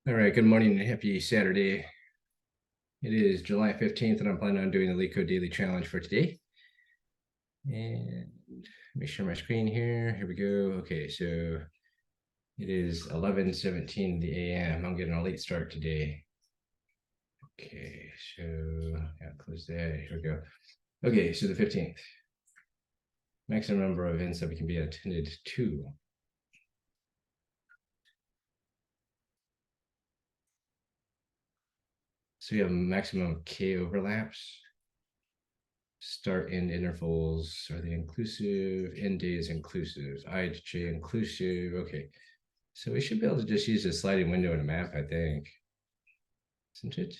All right, good morning and happy Saturday. It is July 15th, and I'm planning on doing the LeetCode Daily Challenge for today. And let me share my screen here. Here we go. Okay, so it is 11:17 in the a.m. I'm getting a late start today. Okay, so yeah, close that. Here we go. Okay, so the 15th. Maximum number of events that we can be attended to. So we have maximum K overlaps. Start end intervals, are they inclusive? End days inclusive, I to J inclusive. Okay, so we should be able to just use a sliding window in a map, I think, isn't it?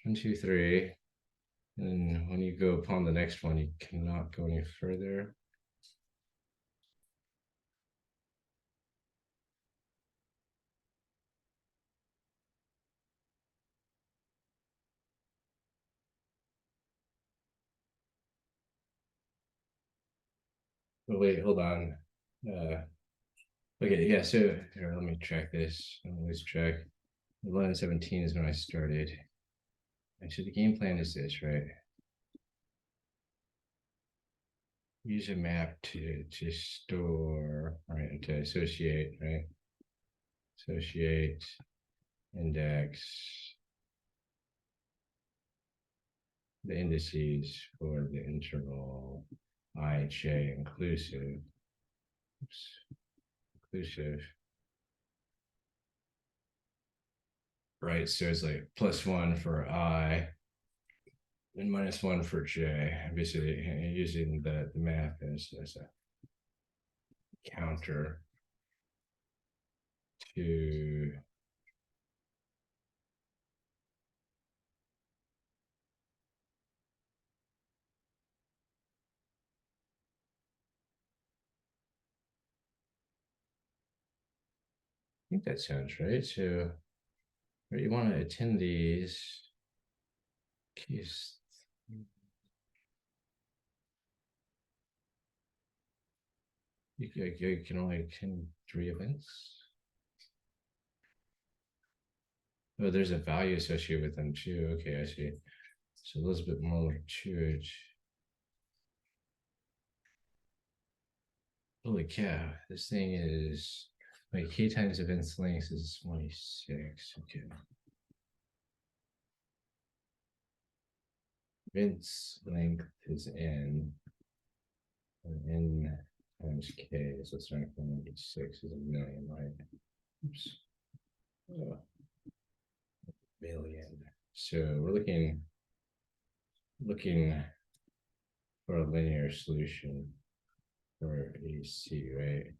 1, 2, 3, and when you go upon the next one, you cannot go any further. Oh, wait, hold on. Okay, yeah, so here, let me track this. I always track. 11:17 is when I started. Actually, the game plan is this, right? Use a map to store, right, to associate, right? Associate, index, the indices for the interval ij inclusive. Oops, inclusive. Right, so it's like +1 for I and -1 for j. Basically, using the math as a counter to I think that sounds right. So where you want to attend these keys. You can only attend 3 events. Oh, there's a value associated with them too. Okay, I see. So Elizabeth Mueller Church. Holy cow, this thing is like K times events length is 26. Okay. Events length is n. And n times k, so it's not 6 is a million, right? Oops. Oh, million. So we're looking for a linear solution for AC, right?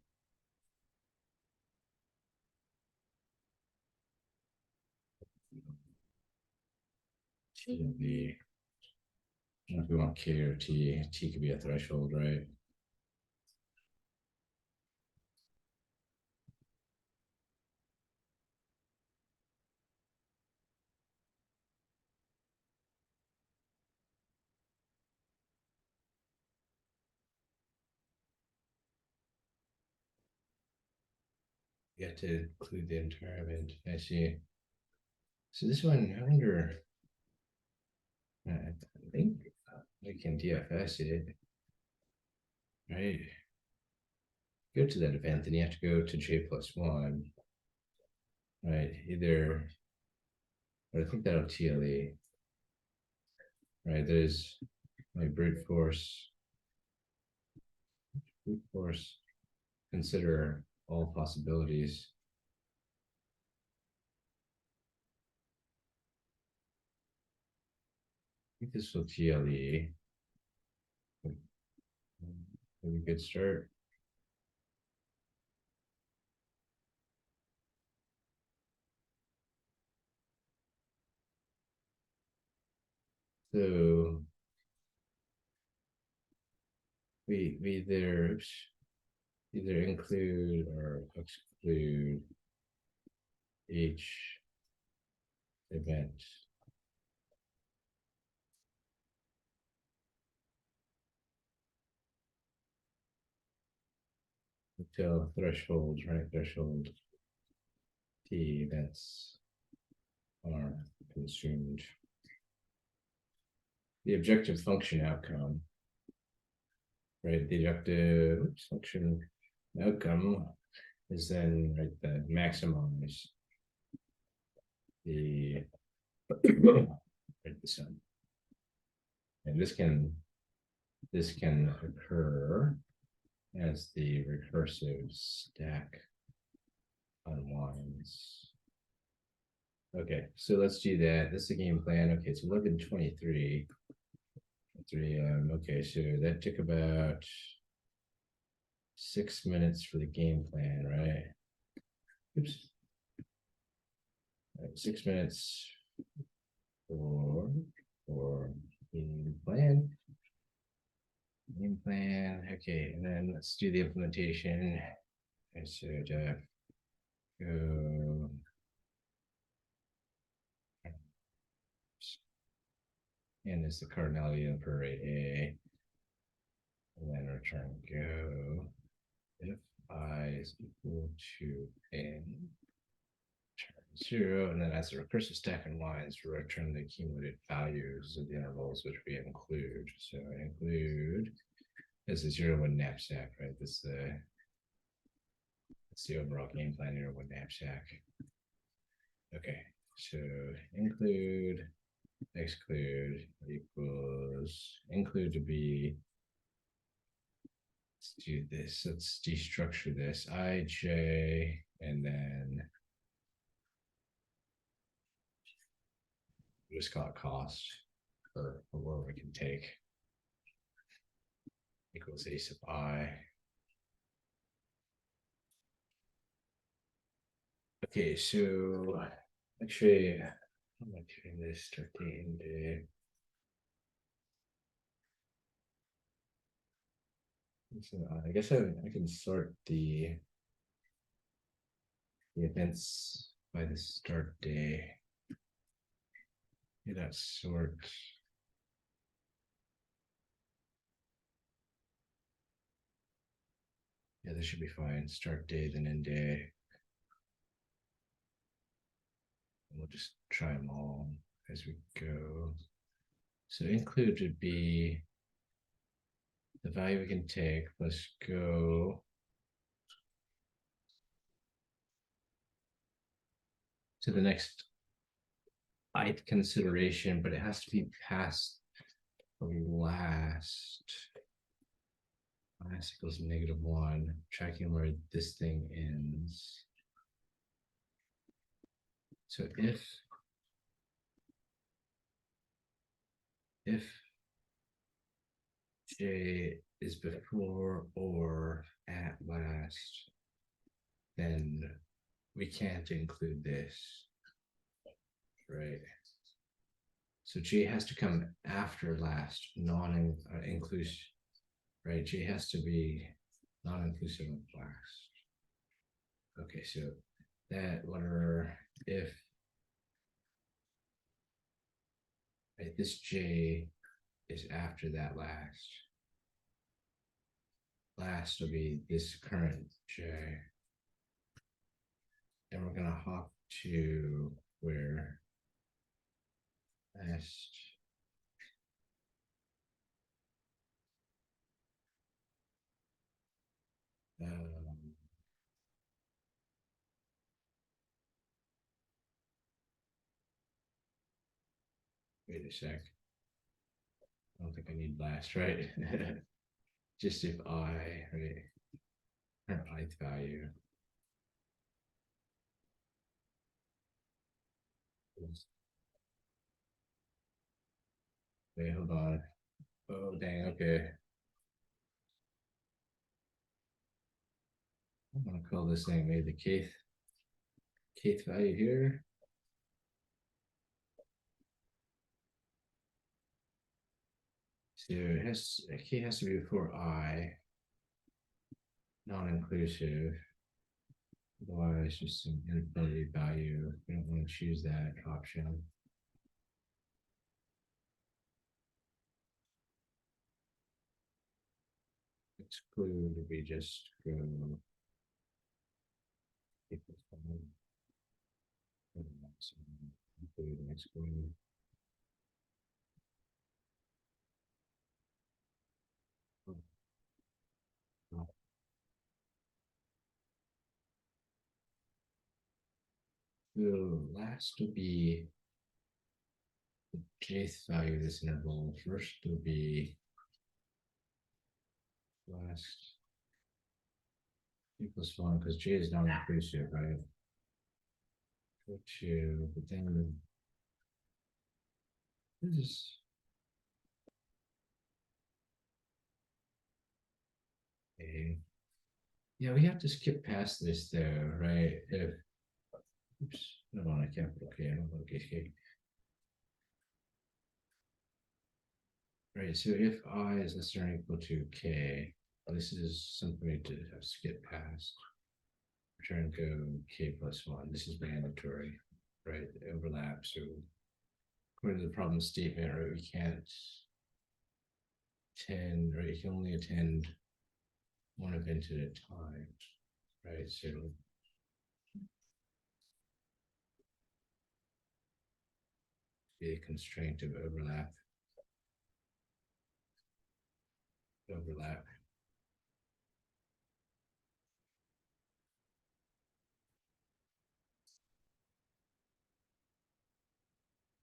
The if we want K or T, T could be a threshold, right? You have to include the entire event. I see. So this one, I wonder, I think we can DFS it, right? Go to that event, then you have to go to J+1, right? Either, or I think that'll TLE, right? There's like brute force, consider all possibilities. I think this will TLE. Maybe a good start. So we either include or exclude each event. Until thresholds, right? Threshold the events are consumed. The objective function outcome, right? The objective function outcome is then right the maximize the right, the sum. And this can occur as the recursive stack unwinds. Okay, so let's do that. That's the game plan. Okay, it's 11:23. 3 a.m. Okay, so that took about 6 minutes for the game plan, right? Oops. Right, 6 minutes for game plan. Game plan. Okay, and then let's do the implementation. I should go. And is the cardinality for array A. And then return go if I is equal to n, return 0, and then as the recursive stack unwinds, we return the accumulated values of the intervals which we include. So I include as a 0 1 knapsack, right? That's the overall game plan 0 1 knapsack. Okay, so include exclude equals include to be. Let's do this. Let's destructure this. IJ and then just call it cost for where we can take equals a sub I. Okay, so actually, how am I doing this? Start date and day. I guess I can sort the events by the start day. Yeah, that sort. Yeah, this should be fine. Start day, then end day. We'll just try them all as we go. So include would be the value we can take. Let's go to the next ith consideration, but it has to be past the last. Last equals -1, tracking where this thing ends. So if j is before or at last, then we can't include this, right? So j has to come after last, non-inclusive, right? J has to be non-inclusive of last. Okay, so that whatever if right, this j is after that last will be this current j, and we're gonna hop to where last wait a sec. I don't think I need last, right? Just if I, right, current ith value. Wait, hold on. Oh, dang, okay. I'm gonna call this thing maybe the kth value here. So it has k has to be before I, non-inclusive. Otherwise, just an infinity value. We don't want to choose that option. Exclude, we just go equals 1. So, include and exclude. The last will be the jth value of this interval. First will be last equals 1 because j is not inclusive, right? Go to, but then this is a, yeah, we have to skip past this though, right? If, oops, I don't want a capital K, I don't want a K. Right, so if I is less than or equal to K, this is something to have skip past. Return code K plus 1. This is mandatory, right? The overlap. So according to the problem statement, right, we can't attend, right? You can only attend one event at a time, right? So be a constraint of overlap. Overlap.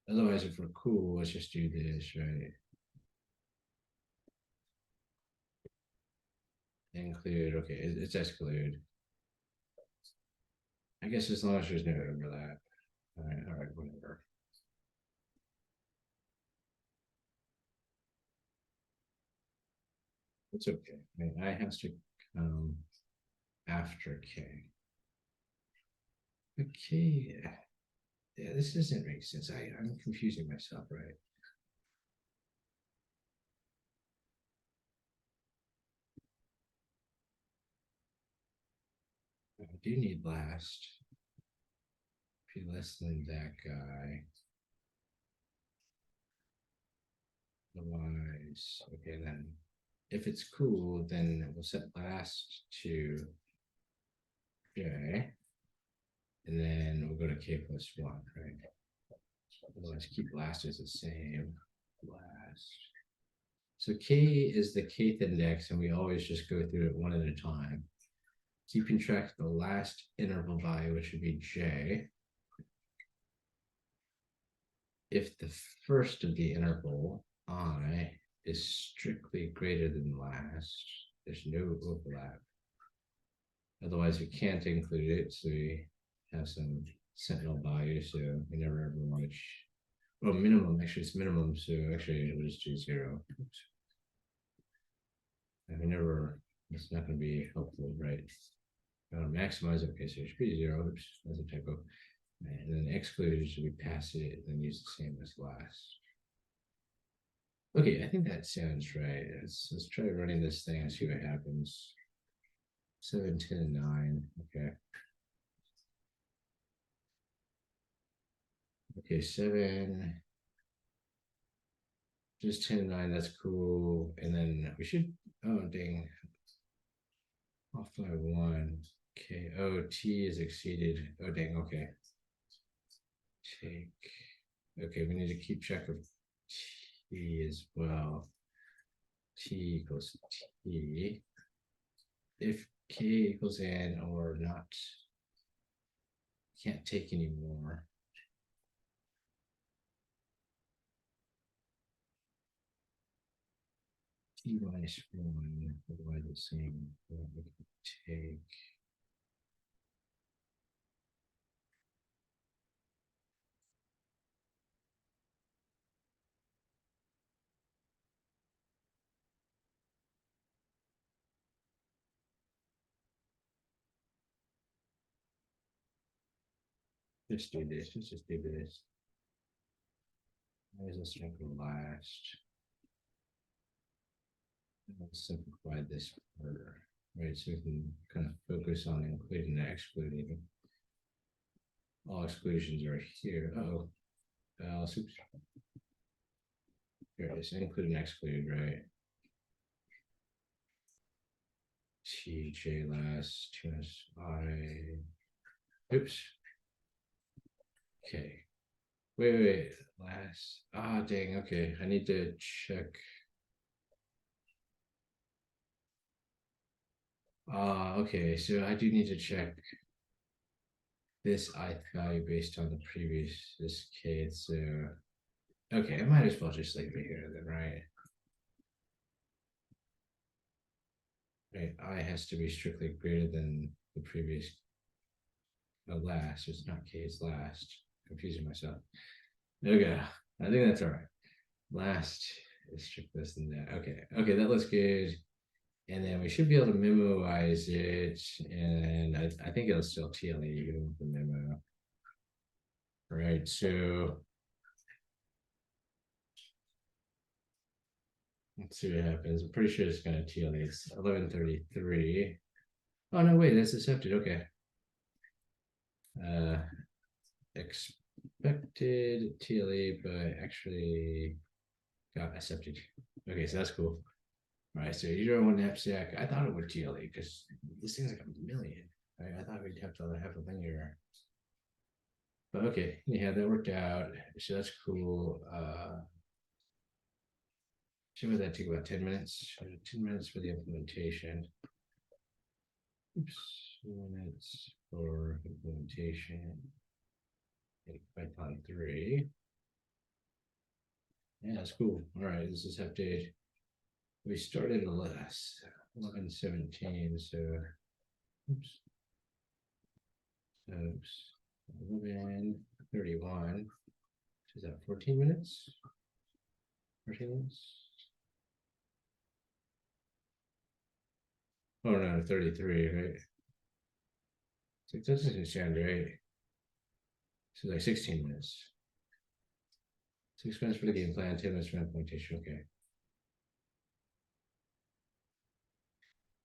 Otherwise, if we're cool, let's just do this, right? Include, okay, it's exclude. I guess as long as there's no overlap. All right, whatever. It's okay. I mean, I has to come after K. Okay. Yeah, this doesn't make sense. I'm confusing myself, right? I do need last. Be less than that guy. Otherwise, okay, then if it's cool, then we'll set last to J. And then we'll go to K plus 1, right? Otherwise, keep last as the same. Last. So K is the kth index, and we always just go through it one at a time. Keeping track of the last interval value, which would be J. If the first of the interval, I, is strictly greater than last, there's no overlap. Otherwise, we can't include it, so we have some sentinel value, so we never ever want to, well, minimum, actually it's minimum, so actually we'll just do 0. Oops. And we never, it's not going to be helpful, right? Maximize it, okay, so it should be 0, oops, that's a typo. And then exclude should be pass it, and then use the same as last. Okay, I think that sounds right. Let's try running this thing and see what happens. 7, 10, and 9. Okay. Okay, 7. Just 10 and 9, that's cool. And then we should, oh dang. Off by 1. Okay. Oh, T is exceeded. Oh dang, okay. Take. Okay, we need to keep track of T as well. T equals T. If K equals N or not, can't take any more. T minus 1, otherwise the same. We can take. Let's do this. Let's just do this. Why is this going to last? Let's simplify this further, right? So we can kind of focus on including and excluding. All exclusions are here. Oh, oops. Here it is. Include and exclude, right? T, J last, 2 I. Oops. Okay. Wait. Last. Ah, dang. Okay. I need to check. Okay. So I do need to check this ith value based on the previous this case. So okay, I might as well just leave it here then, right? Right. I has to be strictly greater than the previous last. It's not k, it's last. Confusing myself. Okay. I think that's all right. Last is strictly less than that. Okay. Okay, that looks good. And then we should be able to memorize it. And I think it'll still TLE even with the memo. All right. So let's see what happens. I'm pretty sure it's going to TLE. It's 1133. Oh, no, wait, that's accepted. Okay. Expected TLE, but actually got accepted. Okay, so that's cool. All right, so you're on knapsack. I thought it would TLE because this thing's like a million. Right? I thought we'd have to have a linear. But okay, yeah, that worked out. So that's cool. Should that take about 10 minutes? 10 minutes for the implementation. Oops, minutes for implementation. Python 3. Yeah, that's cool. All right, this is update. We started a less 11:17, so oops. Oops. 11:31. Is that 14 minutes? 14 minutes? Oh no, 33, right? So that doesn't sound right. So like 16 minutes. 6 minutes for the game plan, 10 minutes for implementation. Okay.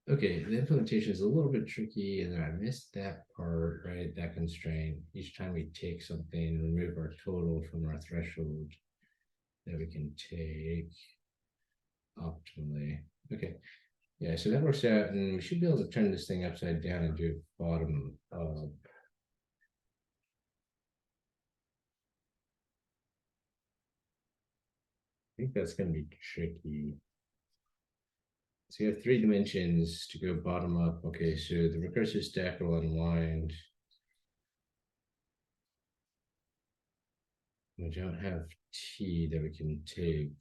Okay, the implementation is a little bit tricky, and I missed that part, right? That constraint. Each time we take something, remove our total from our threshold that we can take optimally. Okay. Yeah, so that works out, and we should be able to turn this thing upside down and do it bottom up. I think that's going to be tricky. So you have 3 dimensions to go bottom up. Okay, so the recursive stack will unwind. We don't have T that we can take.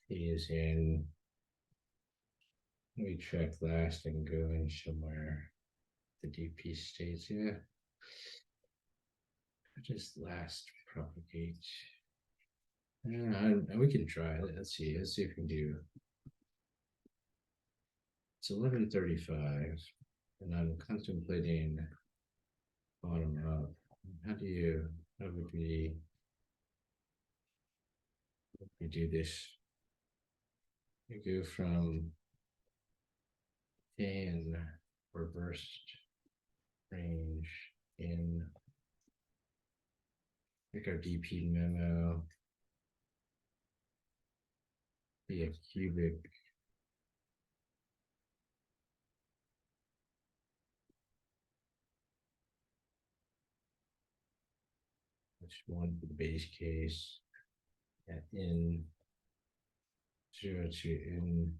T is in. We check last and go in somewhere. The DP states here. Just last propagate. We can try. Let's see. Let's see if we can do. It's 11:35, and I'm contemplating bottom up. How would we do this? We go from in reversed range in, make our DP memo be a cubic. Which one for the base case at in 0 to in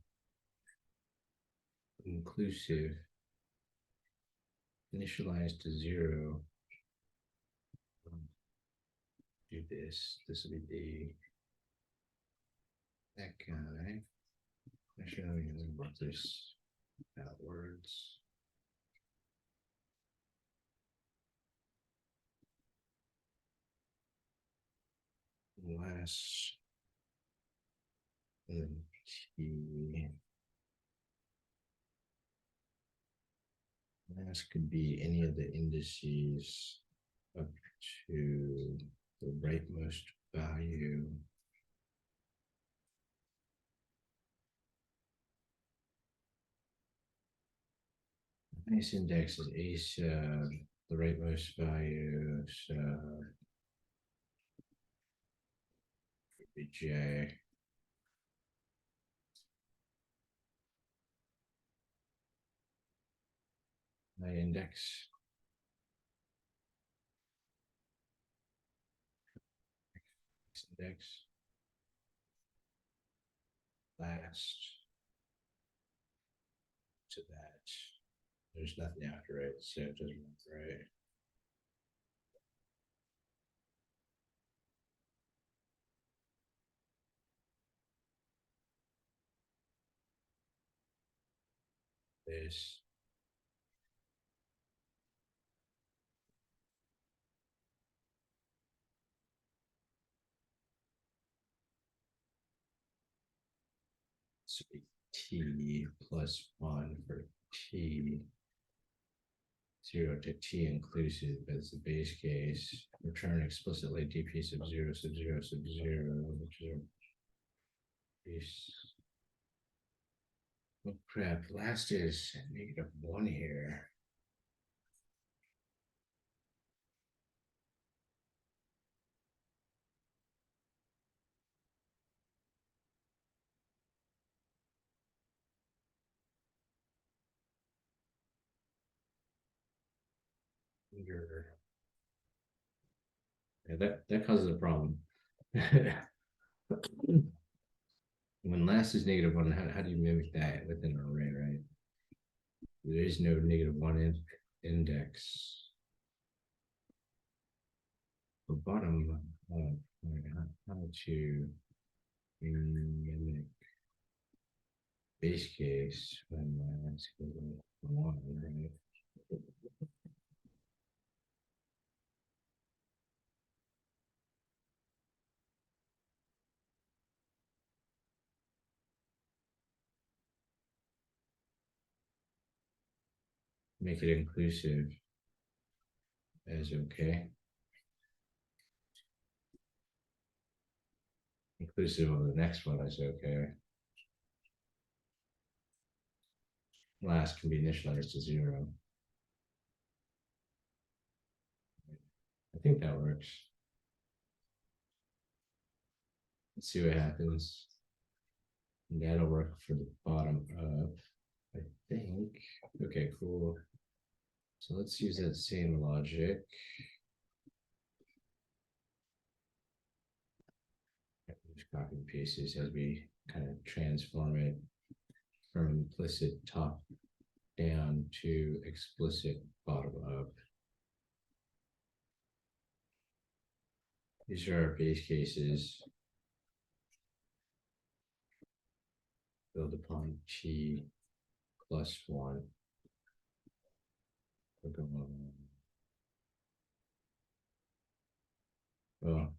inclusive, initialized to 0. Do this. This will be that guy. Actually, I'm going to put this outwards. Last and T. Last could be any of the indices up to the rightmost value. Nice index is A sub, the rightmost value, so would be J. My index index last to that. There's nothing after it, so it doesn't look right. This so t plus 1 for t 0 to t inclusive as the base case. Return explicitly dp sub 0 sub 0 sub 0, which is base. Oh crap, last is -1 here. Yeah, that causes a problem. When last is -1, how do you mimic that within an array, right? There is no -1 index. For bottom, how to mimic base case when last is 1, right? Make it inclusive as okay. Inclusive of the next one is okay. Last can be initialized to 0. I think that works. Let's see what happens. And that'll work for the bottom up, I think. Okay, cool. So let's use that same logic. Just copy and paste this as we kind of transform it from implicit top down to explicit bottom up. These are our base cases. Build upon t plus 1. Well,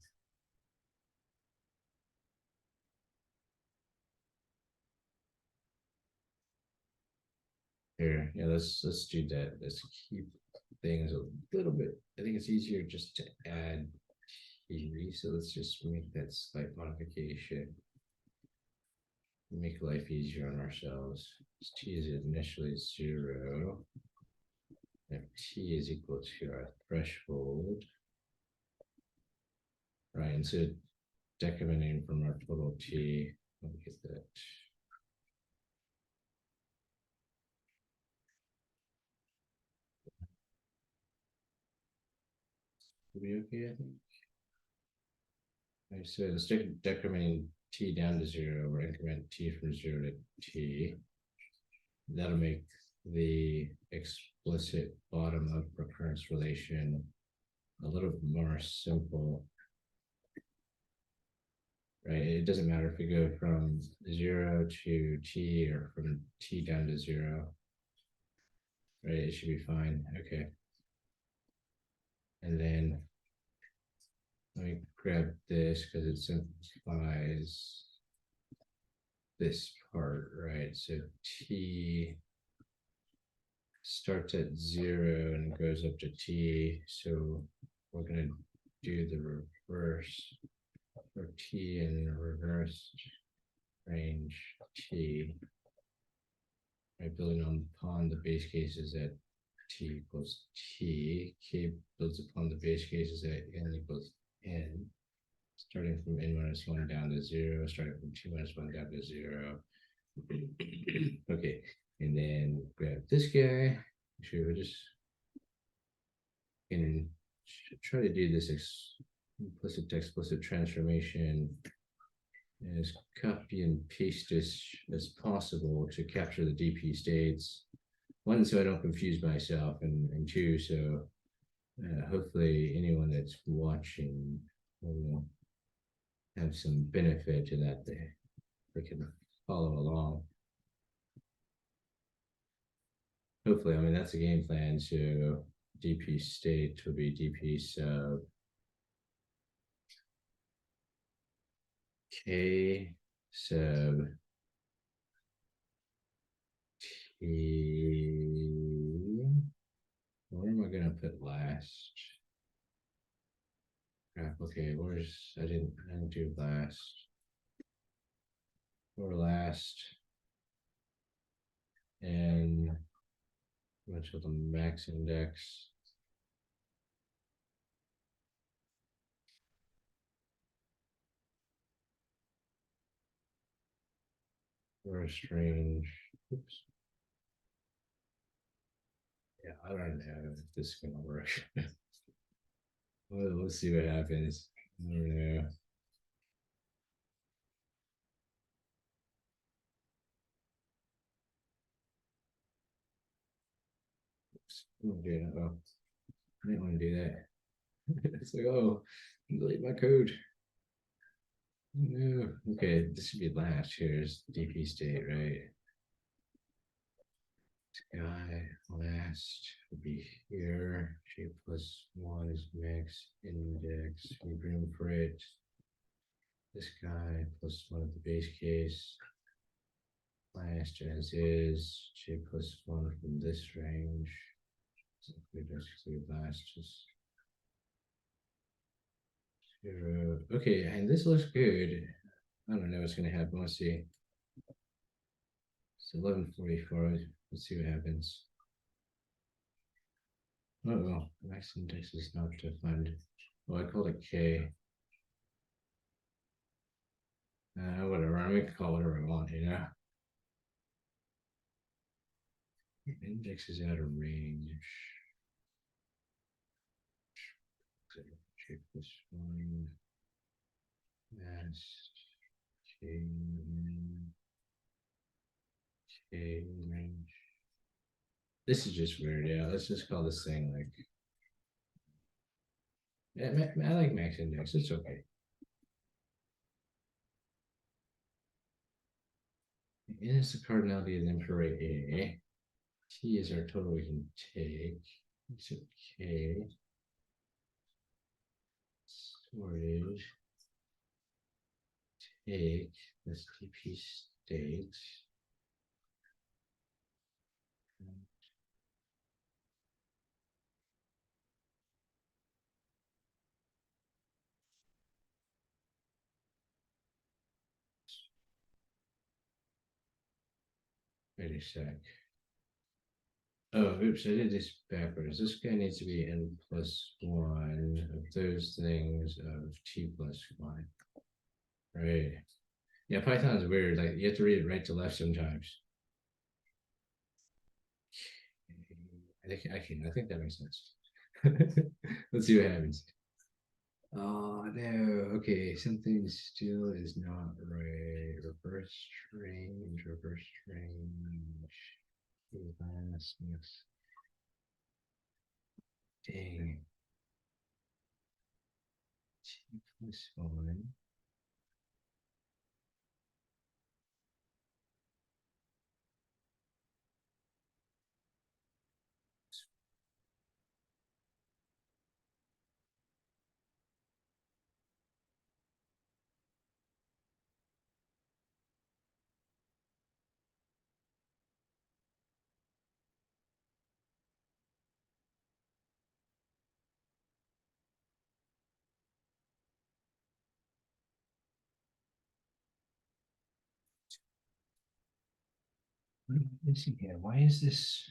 here, yeah, let's do that. Let's keep things a little bit. I think it's easier just to add t. So let's just make that slight modification. Make life easier on ourselves. T is initially 0. If t is equal to our threshold, right? And so decrementing from our total t, let me get that. Will be okay, I think. Right, so instead of decrementing t down to 0, we're increment t from 0 to t. That'll make the explicit bottom up recurrence relation a little more simple. Right, it doesn't matter if we go from 0 to t or from t down to 0. Right, it should be fine. Okay. And then let me grab this because it simplifies this part, right? So t starts at 0 and goes up to t. So we're going to do the reverse for t in reverse range t. Right, building upon the base cases at t equals t. K builds upon the base cases at n equals n. Starting from n minus 1 down to 0, starting from t minus 1 down to 0. Okay, and then grab this guy. Should we just and try to do this implicit to explicit transformation as copy and paste as possible to capture the DP states. One, so I don't confuse myself, and two, so hopefully anyone that's watching will have some benefit to that. They can follow along. Hopefully, I mean, that's a game plan. So DP state will be DP sub K sub T. Where am I going to put last? Okay, I didn't do last. Or last. And much of the max index. Or a strange. Oops. Yeah, I don't know if this is gonna work. Well, let's see what happens. I don't know. Oops. Oh, yeah, oh, I didn't want to do that. It's like, oh, delete my code. No. Okay, this should be last. Here's DP state, right? Guy last would be here. J plus one is max index. We room for it. This guy plus one of the base case. Last as is. J plus one from this range. So we just leave last just zero. Okay, and this looks good. I don't know what's gonna happen. Let's see. It's 11:44. Let's see what happens. Oh, max index is not defined. Well, I called it K. Whatever. I can call whatever I want, you know. Index is out of range. Check this one. Mass K range. This is just weird. Yeah, let's just call this thing like. Yeah, I like max index. It's okay. N is the cardinality of the empiric A. T is our total we can take. So K. Storage. Take this TP state. Wait a sec. Oh, oops, I did this backwards. This guy needs to be n plus one of those things of t plus one. Right. Yeah, Python's weird. Like you have to read it right to left sometimes. I think that makes sense. Let's see what happens. Oh no. Okay, something still is not right. Reverse strange, reverse strange. Last mix. Dang. T plus one. What am I missing here? Why is this?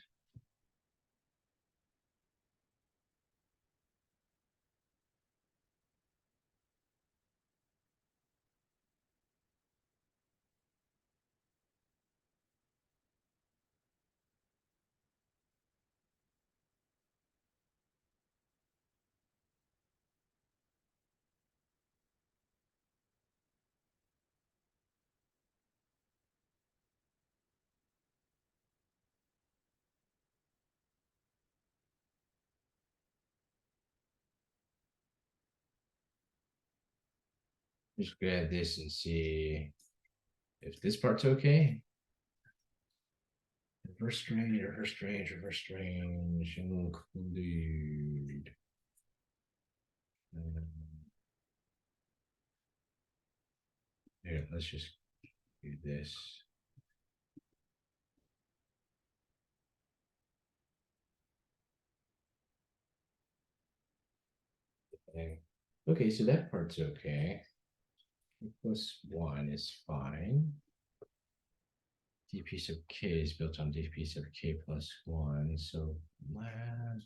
Just grab this and see if this part's okay. Reverse strange, reverse strange, reverse strange, include. Here, let's just do this. Okay, so that part's okay. Plus 1 is fine. dp sub k is built on dp sub k plus 1. So let's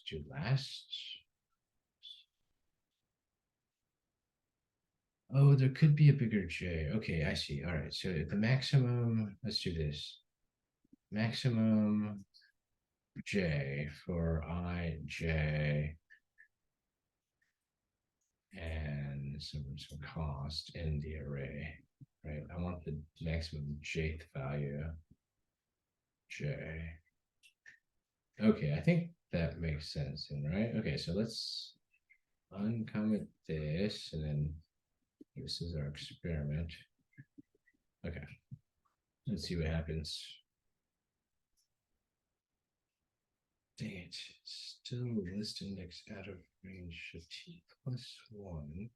do last. Oh, there could be a bigger j. Okay, I see. All right, so the maximum, let's do this. Maximum j for ij and some cost in the array, right? I want the maximum jth value, j. Okay, I think that makes sense, right? Okay, so let's uncomment this, and then this is our experiment. Okay, let's see what happens. Dang it, still list index out of range of t plus 1.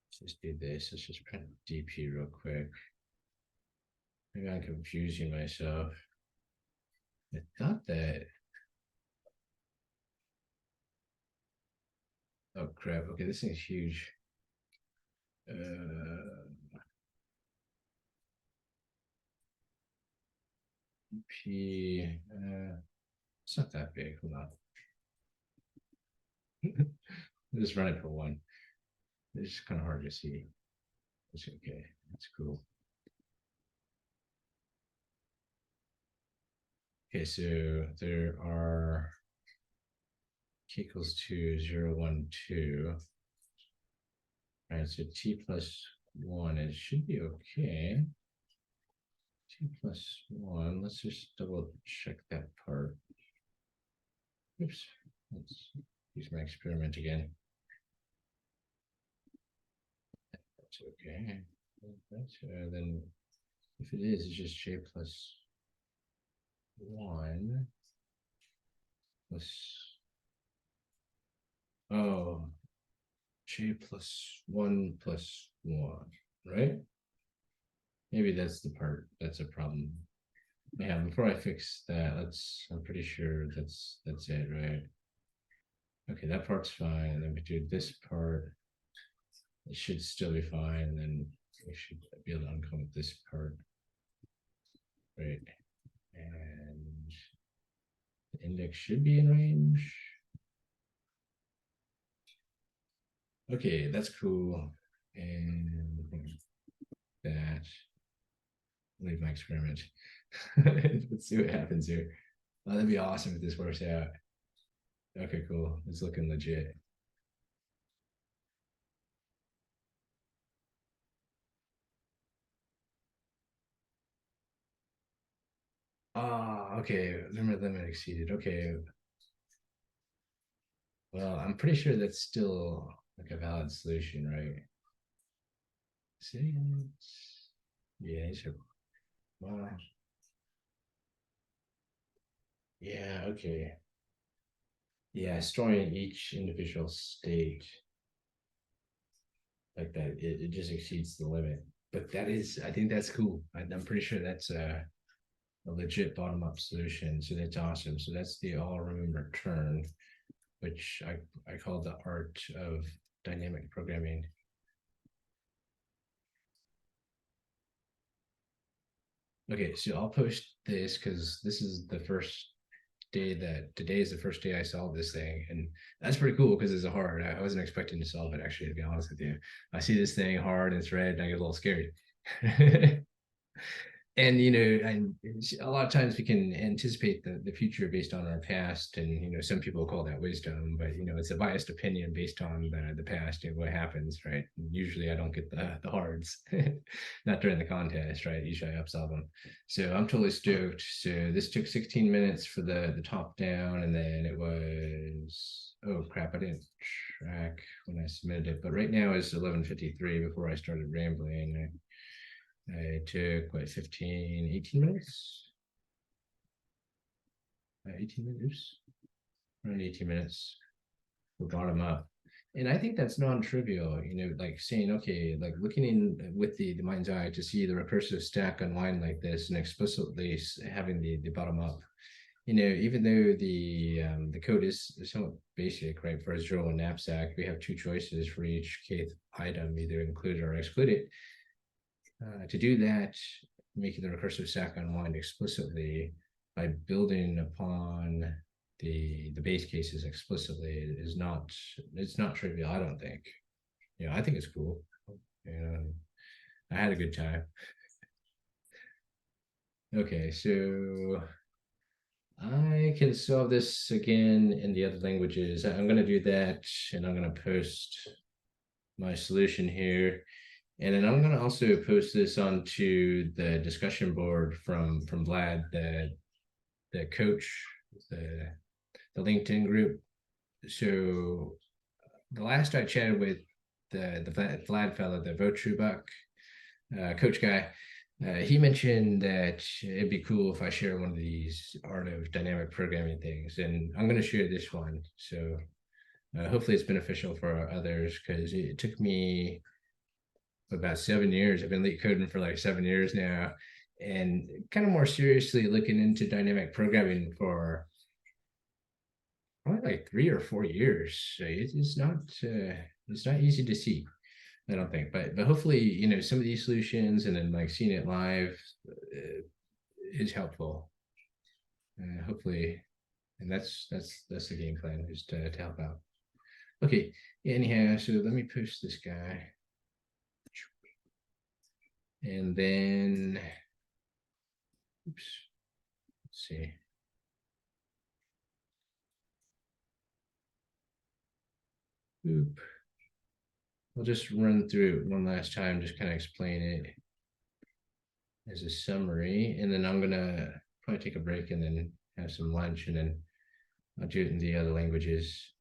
Let's just do this. Let's just print DP real quick. Maybe I'm confusing myself. I thought that. Oh crap. Okay, this thing's huge. DP. It's not that big. Hold on. Just run it for 1. It's kind of hard to see. It's okay. That's cool. Okay, so there are k equals 2, 0, 1, 2. All right, so t plus 1, it should be okay. T plus 1, let's just double check that part. Oops, let's use my experiment again. That's okay. That's, then if it is, it's just j plus 1 plus, oh, j plus 1 plus 1, right? Maybe that's the part that's a problem. Yeah, before I fix that, I'm pretty sure that's it, right? Okay, that part's fine. And then we do this part. It should still be fine. And then we should be able to uncomment this part. Right. And the index should be in range. Okay, that's cool. And that. Leave my experiment. Let's see what happens here. Oh, that'd be awesome if this works out. Okay, cool. It's looking legit. Ah, okay. Limit exceeded. Okay. Well, I'm pretty sure that's still like a valid solution, right? See? Yeah, sure. Wow. Yeah, okay. Yeah, storing each individual state like that, it just exceeds the limit. But that is, I think that's cool. I'm pretty sure that's a legit bottom-up solution. So that's awesome. So that's the all room return, which I call the art of dynamic programming. Okay, so I'll post this because this is the first day today is the first day I solved this thing, and that's pretty cool because it's a hard. I wasn't expecting to solve it, actually, to be honest with you. I see this thing hard and it's red and I get a little scared. and and a lot of times we can anticipate the future based on our past, and some people call that wisdom, but it's a biased opinion based on the past and what happens, right? Usually I don't get the hards, not during the contest, right? Usually I upsell them. So I'm totally stoked. So this took 16 minutes for the top down, and then it was, oh crap, I didn't track when I submitted it, but right now is 11:53 before I started rambling. I took what, 15, 18 minutes? 18 minutes, around 18 minutes for bottom up. And I think that's non-trivial, like saying, okay, like looking in with the mind's eye to see the recursive stack unwind like this and explicitly having the bottom up. Even though the code is somewhat basic, right? For a 0 knapsack, we have two choices for each kth item, either include or exclude it. To do that, making the recursive stack unwind explicitly by building upon the base cases explicitly is not, it's not trivial, I don't think. I think it's cool. I had a good time. Okay, so I can solve this again in the other languages. I'm going to do that, and I'm going to post my solution here. And then I'm going to also post this onto the discussion board from Vlad, the coach, the LinkedIn group. So the last I chatted with the Vlad fellow, the Votrubak coach guy, he mentioned that it'd be cool if I share one of these art of dynamic programming things, and I'm going to share this one. So hopefully it's beneficial for others, because it took me about 7 years. I've been leak coding for like 7 years now, and kind of more seriously looking into dynamic programming for probably like 3 or 4 years. So it's not easy to see, I don't think, but hopefully some of these solutions and then like seeing it live is helpful. Hopefully, and that's the game plan, is to help out. Okay, anyhow, so let me push this guy. And then, oops, let's see. Oop. I'll just run through it one last time, just kind of explain it as a summary. And then I'm going to probably take a break and then have some lunch, and then I'll do it in the other languages.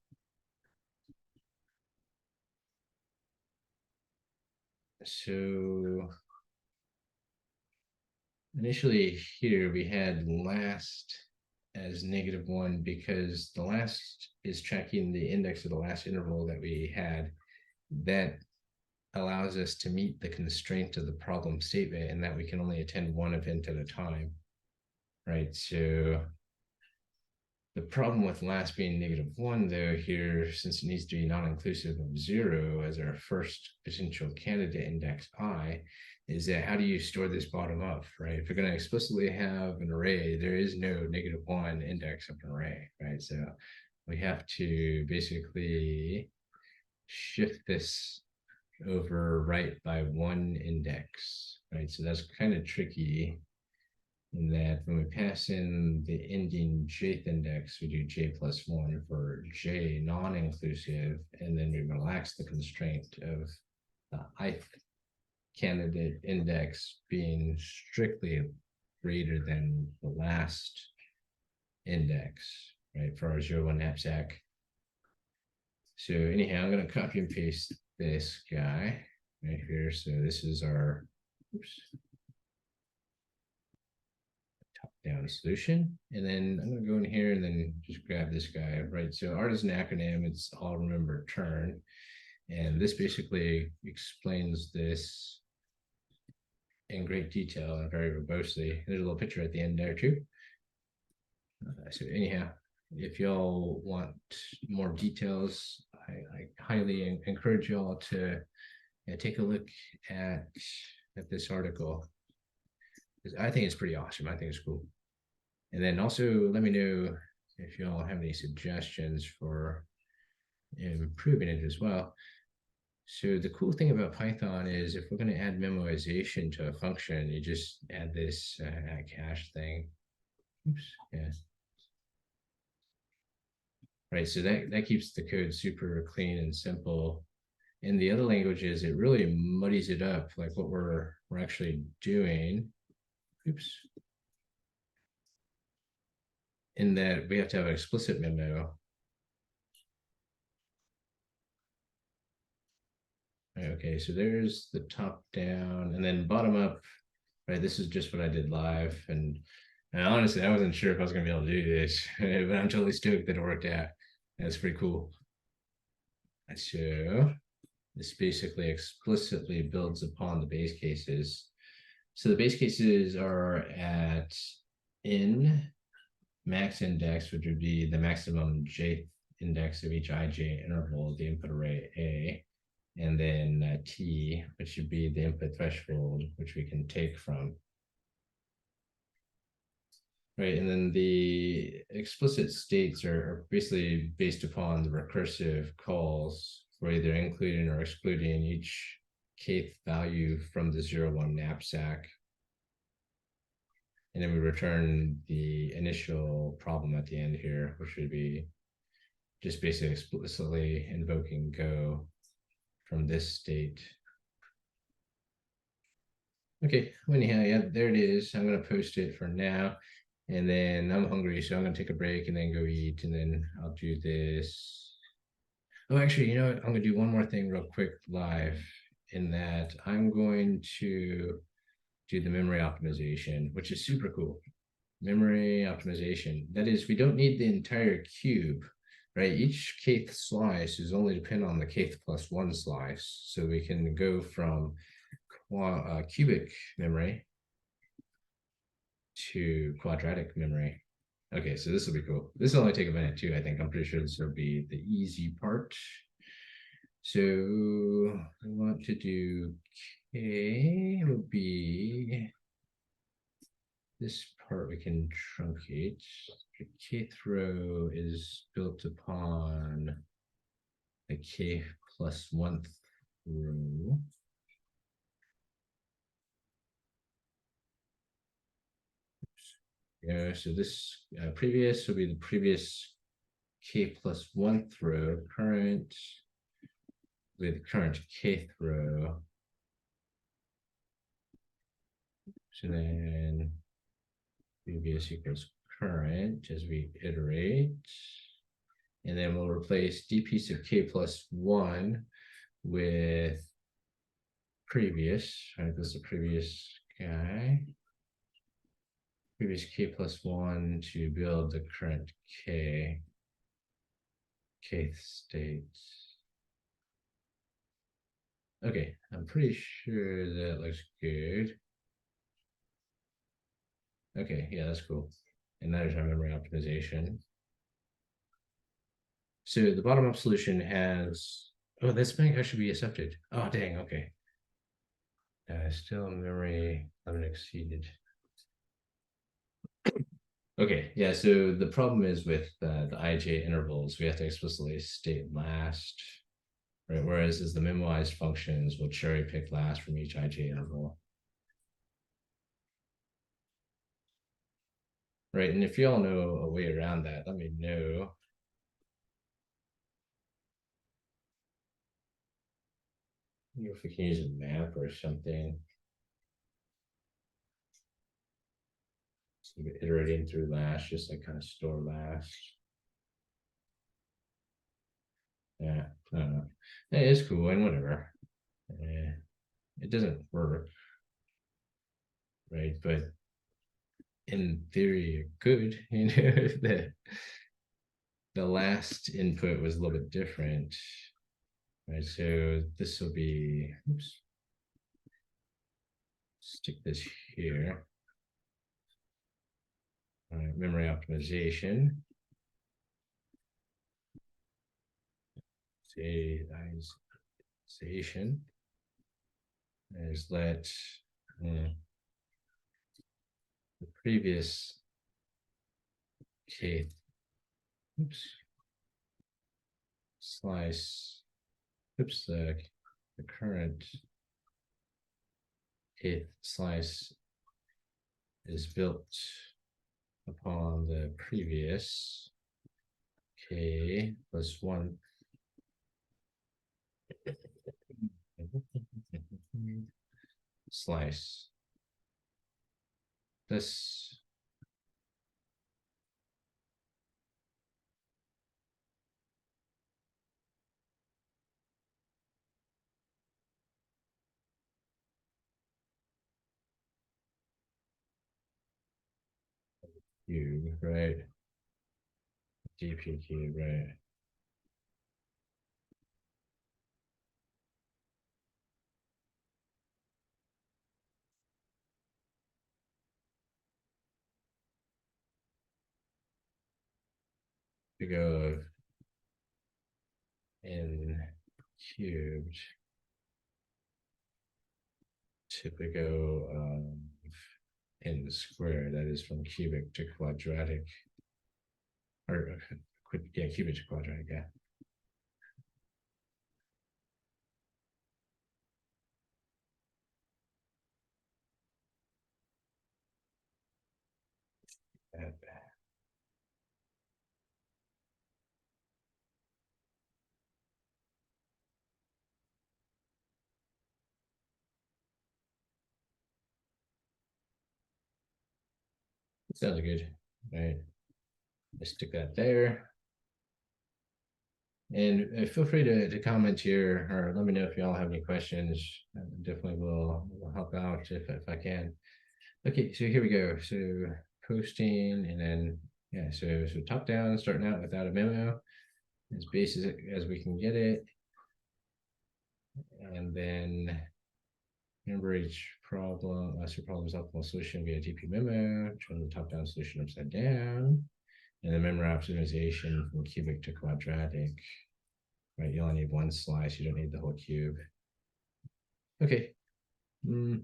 So initially here we had last as -1 because the last is tracking the index of the last interval that we had. That allows us to meet the constraint of the problem statement, and that we can only attend one event at a time, right? So the problem with last being -1, though, here, since it needs to be non-inclusive of 0 as our first potential candidate index I, is that how do you store this bottom up, right? If you're going to explicitly have an array, there is no -1 index of an array, right? So we have to basically shift this over right by one index, right? So that's kind of tricky, in that when we pass in the ending jth index, we do j+1 for j non-inclusive, and then we relax the constraint of the ith candidate index being strictly greater than the last index, right, for our 0-1 knapsack. So anyhow, I'm going to copy and paste this guy right here. So this is our, oops, top-down solution. And then I'm going to go in here and then just grab this guy, right? So ART is an acronym. It's all remember turn. And this basically explains this in great detail and very robustly. There's a little picture at the end there too. So anyhow, if y'all want more details, I highly encourage y'all to take a look at this article, because I think it's pretty awesome. I think it's cool. And then also let me know if y'all have any suggestions for improving it as well. So the cool thing about Python is if we're going to add memoization to a function, you just add this add cache thing. Oops, yeah. Right, so that keeps the code super clean and simple. In the other languages, it really muddies it up, like what we're actually doing. Oops. In that we have to have an explicit memo. Okay, so there's the top down and then bottom up, right? This is just what I did live. And honestly, I wasn't sure if I was gonna be able to do this, but I'm totally stoked that it worked out. That's pretty cool. So this basically explicitly builds upon the base cases. So the base cases are at in max index, which would be the maximum j index of each ij interval of the input array A, and then t, which should be the input threshold, which we can take from. Right, and then the explicit states are basically based upon the recursive calls for either including or excluding each kth value from the 0, 1 knapsack. And then we return the initial problem at the end here, which would be just basically explicitly invoking go from this state. Okay, anyhow, yeah, there it is. I'm going to post it for now. And then I'm hungry, so I'm going to take a break and then go eat. And then I'll do this. Oh, actually, you know what? I'm going to do one more thing real quick live in that I'm going to do the memory optimization, which is super cool. Memory optimization. That is, we don't need the entire cube, right? Each kth slice is only dependent on the kth plus 1 slice. So we can go from cubic memory to quadratic memory. Okay, so this will be cool. This will only take a minute too, I think. I'm pretty sure this will be the easy part. So I want to do K will be this part we can truncate. The kth row is built upon the k plus 1th row. Yeah, so this previous will be the previous k plus 1th row, current with current kth row. So then previous equals current as we iterate. And then we'll replace d piece of k plus 1 with previous, right? This is the previous guy. Previous k plus 1 to build the current kth state. Okay, I'm pretty sure that looks good. Okay, yeah, that's cool. And there's our memory optimization. So the bottom up solution has, oh, this bank should be accepted. Oh, dang, okay. Still memory limit exceeded. Okay, yeah, so the problem is with the ij intervals, we have to explicitly state last, right? Whereas as the memoized functions will cherry pick last from each ij interval. Right, and if you all know a way around that, let me know. If we can use a map or something. So iterating through last, just like kind of store last. Yeah, I don't know. It is cool and whatever. It doesn't work, right? But in theory, it could. You know, the last input was a little bit different, right? So this will be, oops, stick this here. Memory optimization. Serialization is let the previous kth, oops, slice, oops, the current kth slice is built upon the previous k plus 1 slice. This cube, right? dp cube, right? To go in cubed typical in square, that is from cubic to quadratic, or yeah, cubic to quadratic, yeah. Sounds good, right? I stick that there. And feel free to comment here or let me know if y'all have any questions. Definitely will help out if I can. Okay, so here we go. So posting and then, yeah, so top down, starting out without a memo, as basic as we can get it. And then remember each problem, problem's optimal solution via DP memo, turn the top down solution upside down. And then memory optimization from cubic to quadratic. Right, you only need one slice, you don't need the whole cube. Okay. Note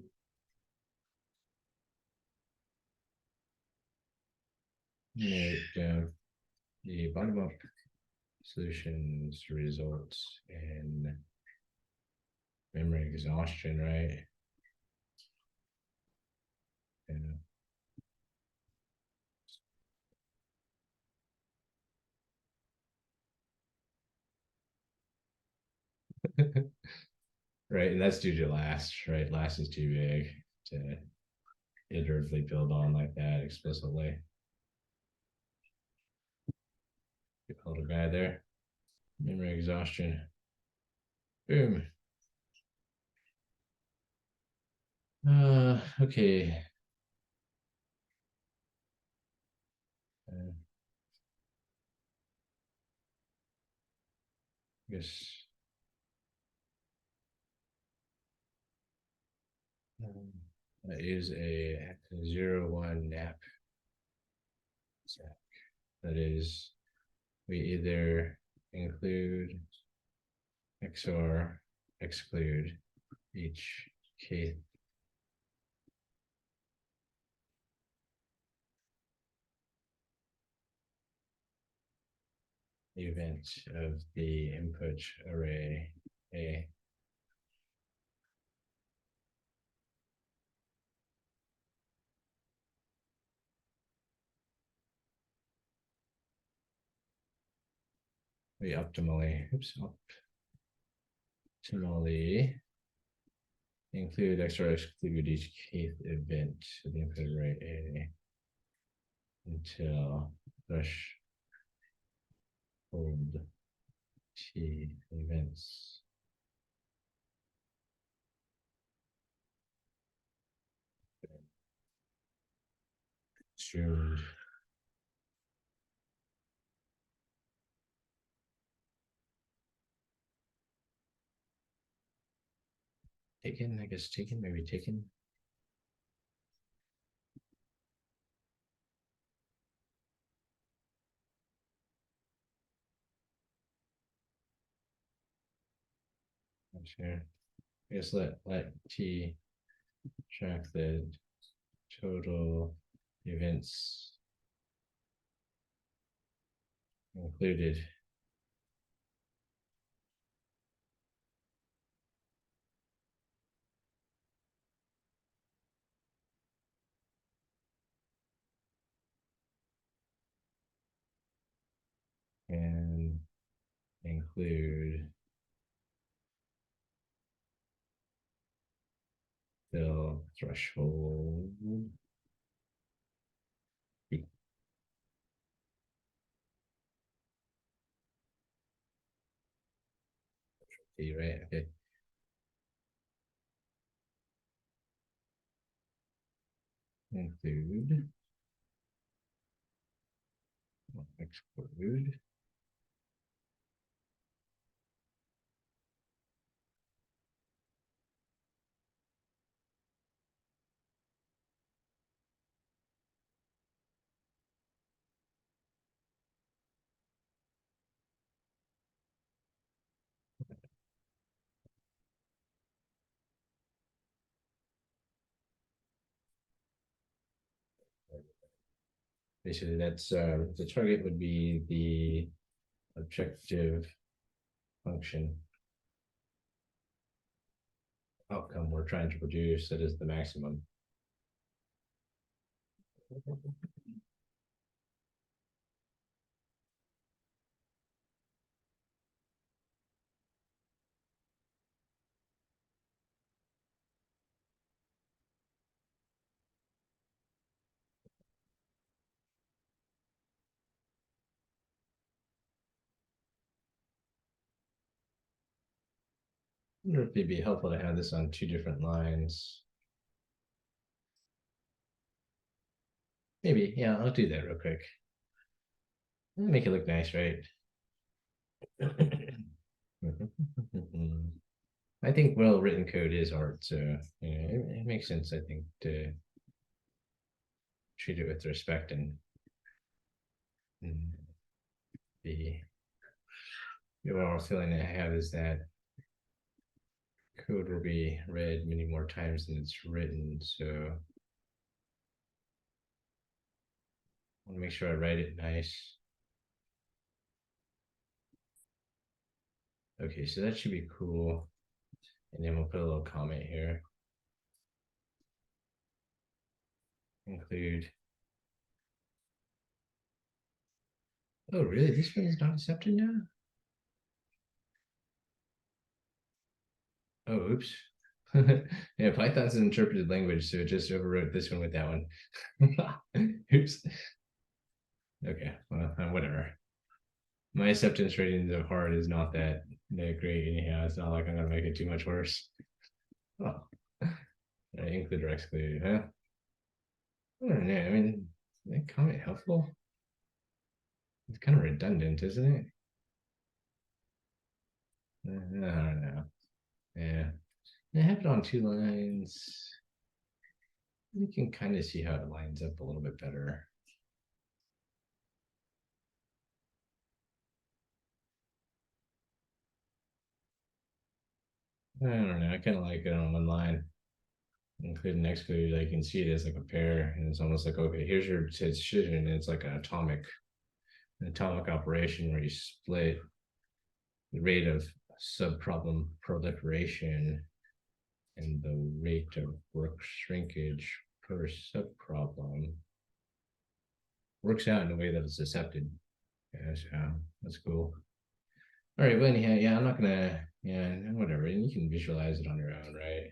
the bottom up solutions results in memory exhaustion, right? Right, and that's due to last, right? Last is too big to iteratively build on like that explicitly. Good little guy there. Memory exhaustion. Boom. Okay. I guess that is a 0-1 nap. That is, we either include XOR exclude each kth event of the input array A. We optimally include XOR exclude each kth event of the input array A until threshold T events. Assumed. Taken, I guess taken, maybe taken. Not sure. I guess let T track the total events included and include fill threshold. Right? Okay. Include. Exclude. Basically, that's the target would be the objective function outcome we're trying to produce. That is the maximum. I wonder if it'd be helpful to have this on two different lines. Maybe, yeah, I'll do that real quick. Make it look nice, right? I think well-written code is art, so it makes sense, I think, to treat it with respect and the overall feeling I have is that code will be read many more times than it's written, so I want to make sure I write it nice. Okay, so that should be cool. And then we'll put a little comment here. Include. Oh, really? This one is not accepted now? Oh, oops. Yeah, Python's an interpreted language, so it just overwrote this one with that one. Oops. Okay, well, whatever. My acceptance rating of hard is not that great anyhow. It's not like I'm gonna make it too much worse. Oh. Include or exclude, huh? I don't know. I mean, is that comment helpful? It's kind of redundant, isn't it? I don't know. Yeah. I have it on two lines. You can kind of see how it lines up a little bit better. I don't know. I kind of like it on one line. Include and exclude. I can see it as like a pair, and it's almost like, okay, here's your decision. And it's like an atomic operation where you split the rate of subproblem proliferation and the rate of work shrinkage per subproblem works out in a way that is accepted. Yes, yeah, that's cool. All right, well, anyhow, yeah, I'm not gonna, yeah, whatever. And you can visualize it on your own, right?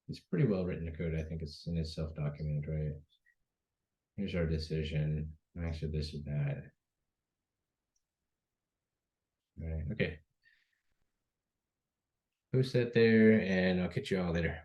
It's pretty well written code. I think it's in its self-document, right? Here's our decision. Actually, this is that. All right, okay. Post that there, and I'll catch you all later.